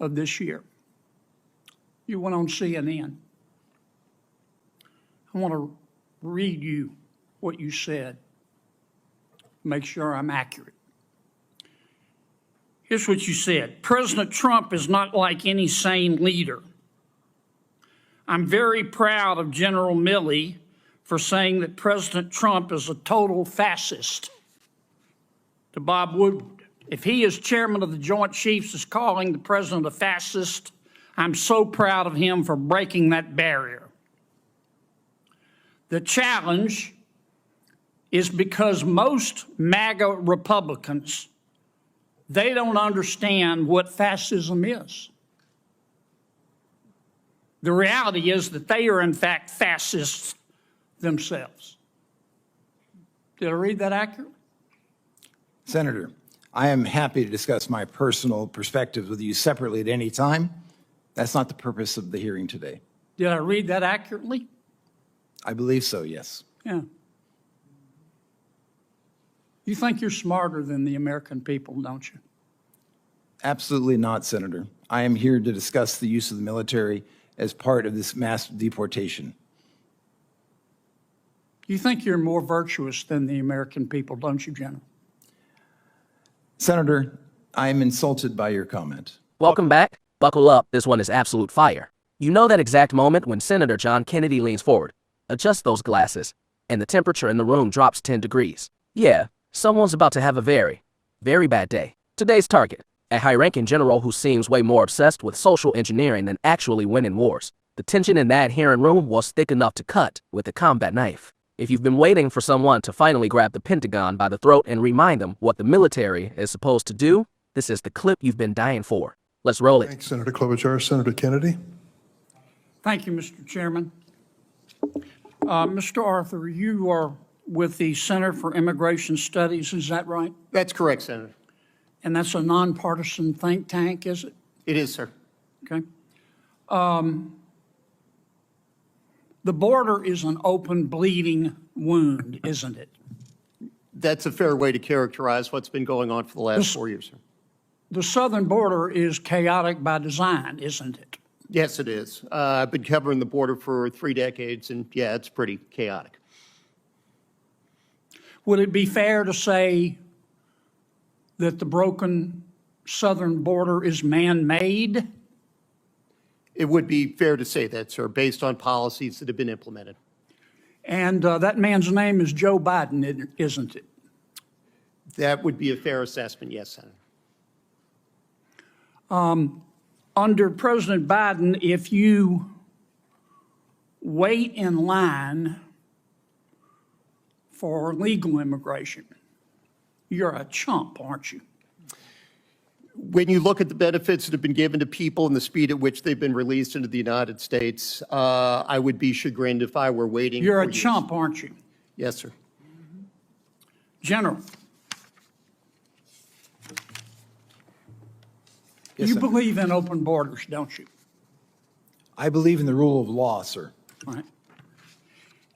of this year. You went on CNN. I want to read you what you said, make sure I'm accurate. Here's what you said. President Trump is not like any sane leader. I'm very proud of General Milley for saying that President Trump is a total fascist. To Bob Woodward, if he, as chairman of the Joint Chiefs, is calling the president a fascist, I'm so proud of him for breaking that barrier. The challenge is because most MAGA Republicans, they don't understand what fascism is. The reality is that they are, in fact, fascists themselves. Did I read that accurately? Senator, I am happy to discuss my personal perspectives with you separately at any time. That's not the purpose of the hearing today. Did I read that accurately? I believe so, yes. Yeah. You think you're smarter than the American people, don't you? Absolutely not, Senator. I am here to discuss the use of the military as part of this mass deportation. You think you're more virtuous than the American people, don't you, General? Senator, I am insulted by your comment. Welcome back. Buckle up. This one is absolute fire. You know that exact moment when Senator John Kennedy leans forward, adjusts those glasses, and the temperature in the room drops 10 degrees. Yeah, someone's about to have a very, very bad day. Today's target, a high-ranking general who seems way more obsessed with social engineering than actually winning wars. The tension in that hearing room was thick enough to cut with a combat knife. If you've been waiting for someone to finally grab the Pentagon by the throat and remind them what the military is supposed to do, this is the clip you've been dying for. Let's roll it. Thanks, Senator Klobuchar. Senator Kennedy. Thank you, Mr. Chairman. Mr. Arthur, you are with the Center for Immigration Studies, is that right? That's correct, Senator. And that's a nonpartisan think tank, is it? It is, sir. Okay. The border is an open, bleeding wound, isn't it? That's a fair way to characterize what's been going on for the last 4 years, sir. The southern border is chaotic by design, isn't it? Yes, it is. I've been covering the border for 3 decades, and yeah, it's pretty chaotic. Would it be fair to say that the broken southern border is man-made? It would be fair to say that, sir, based on policies that have been implemented. And that man's name is Joe Biden, isn't it? That would be a fair assessment, yes, Senator. Under President Biden, if you wait in line for legal immigration, you're a chump, aren't you? When you look at the benefits that have been given to people and the speed at which they've been released into the United States, I would be chagrined if I were waiting. You're a chump, aren't you? Yes, sir. General, Yes, you Senator. believe in open borders, don't you? I believe in the rule of law, sir. Right.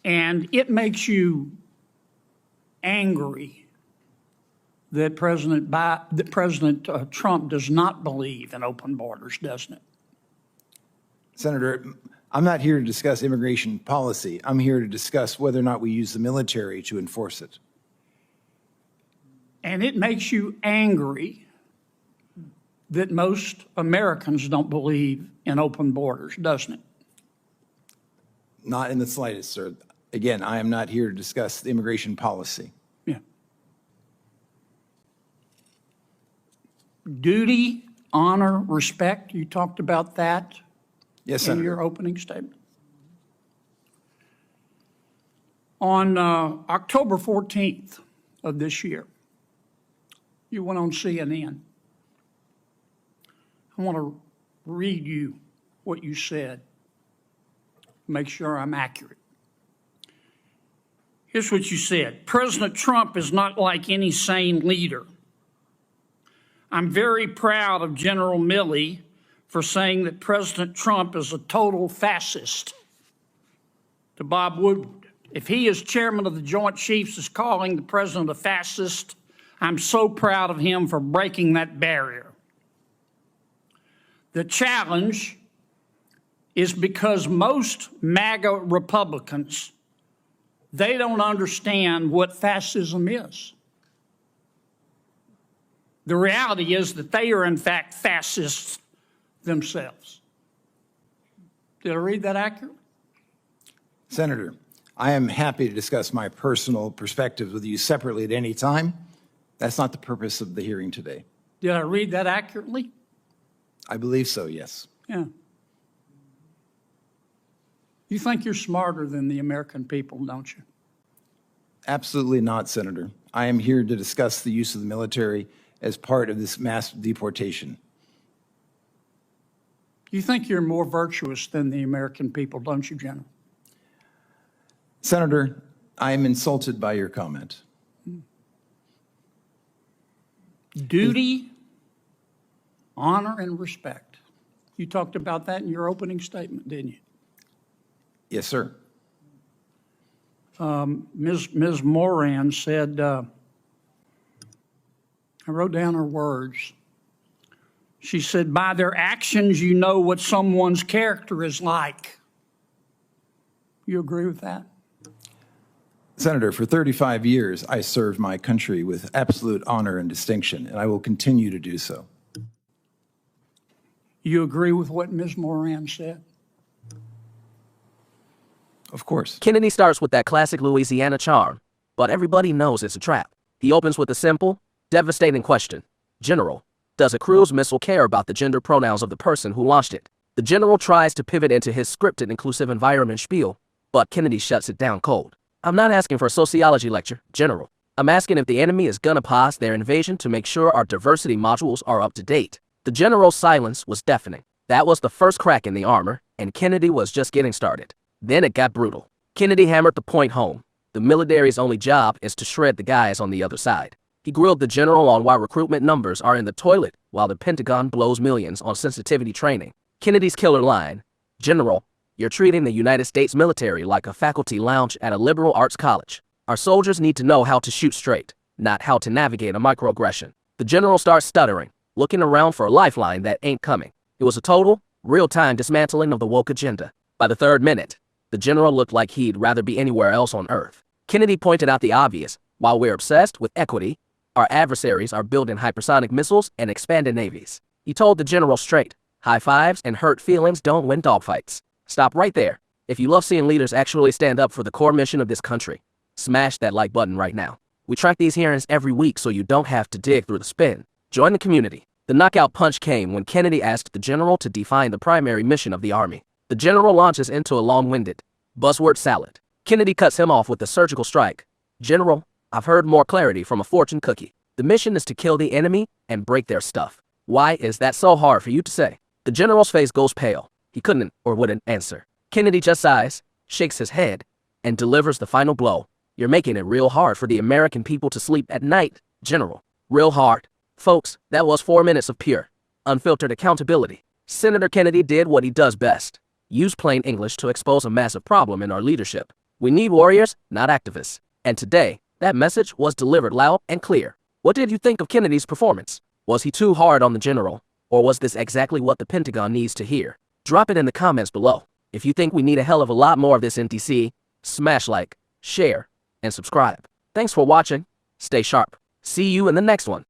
And it makes you angry that President Trump does not believe in open borders, doesn't it? Senator, I'm not here to discuss immigration policy. I'm here to discuss whether or not we use the military to enforce it. And it makes you angry that most Americans don't believe in open borders, doesn't it? Not in the slightest, sir. Again, I am not here to discuss the immigration policy. Yeah. Duty, honor, respect, you talked about that Yes, in Senator. your opening statement. On October 14th of this year, you went on CNN. I want to read you what you said, make sure I'm accurate. Here's what you said. President Trump is not like any sane leader. I'm very proud of General Milley for saying that President Trump is a total fascist. To Bob Woodward, if he, as chairman of the Joint Chiefs, is calling the president a fascist, I'm so proud of him for breaking that barrier. The challenge is because most MAGA Republicans, they don't understand what fascism is. The reality is that they are, in fact, fascists themselves. Did I read that accurately? Senator, I am happy to discuss my personal perspectives with you separately at any time. That's not the purpose of the hearing today. Did I read that accurately? I believe so, yes. Yeah. You think you're smarter than the American people, don't you? Absolutely not, Senator. I am here to discuss the use of the military as part of this mass deportation. You think you're more virtuous than the American people, don't you, General? Senator, I am insulted by your comment. Duty, honor, and respect. You talked about that in your opening statement, didn't you? Yes, sir. Ms. Moran said, I wrote down her words. She said, by their actions, you know what someone's character is like. You agree with that? Senator, for 35 years, I served my country with absolute honor and distinction, and I will continue to do so. You agree with what Ms. Moran said? Of course. Kennedy starts with that classic Louisiana charm, but everybody knows it's a trap. He opens with a simple, devastating question. General, does a cruise missile care about the gender pronouns of the person who launched it? The general tries to pivot into his scripted inclusive environment spiel, but Kennedy shuts it down cold. I'm not asking for a sociology lecture, General. I'm asking if the enemy is gonna pause their invasion to make sure our diversity modules are up to date. The general's silence was deafening. That was the first crack in the armor, and Kennedy was just getting started. Then it got brutal. Kennedy hammered the point home. The military's only job is to shred the guys on the other side. He grilled the general on why recruitment numbers are in the toilet while the Pentagon blows millions on sensitivity training. Kennedy's killer line, General, you're treating the United States military like a faculty lounge at a liberal arts college. Our soldiers need to know how to shoot straight, not how to navigate a microaggression. The general starts stuttering, looking around for a lifeline that ain't coming. It was a total, real-time dismantling of the woke agenda. By the third minute, the general looked like he'd rather be anywhere else on Earth. Kennedy pointed out the obvious. While we're obsessed with equity, our adversaries are building hypersonic missiles and expanded navies. He told the general straight, high fives and hurt feelings don't win dogfights. Stop right there. If you love seeing leaders actually stand up for the core mission of this country, smash that like button right now. We track these hearings every week so you don't have to dig through the spin. Join the community. The knockout punch came when Kennedy asked the general to define the primary mission of the Army. The general launches into a long-winded buzzword salad. Kennedy cuts him off with a surgical strike. General, I've heard more clarity from a fortune cookie. The mission is to kill the enemy and break their stuff. Why is that so hard for you to say? The general's face goes pale. He couldn't or wouldn't answer. Kennedy just sighs, shakes his head, and delivers the final blow. You're making it real hard for the American people to sleep at night, General. Real hard. Folks, that was 4 minutes of pure, unfiltered accountability. Senator Kennedy did what he does best. Use plain English to expose a massive problem in our leadership. We need warriors, not activists. And today, that message was delivered loud and clear. What did you think of Kennedy's performance? Was he too hard on the general? Or was this exactly what the Pentagon needs to hear? Drop it in the comments below. If you think we need a hell of a lot more of this NTC, smash like, share, and subscribe. Thanks for watching. Stay sharp. See you in the next one.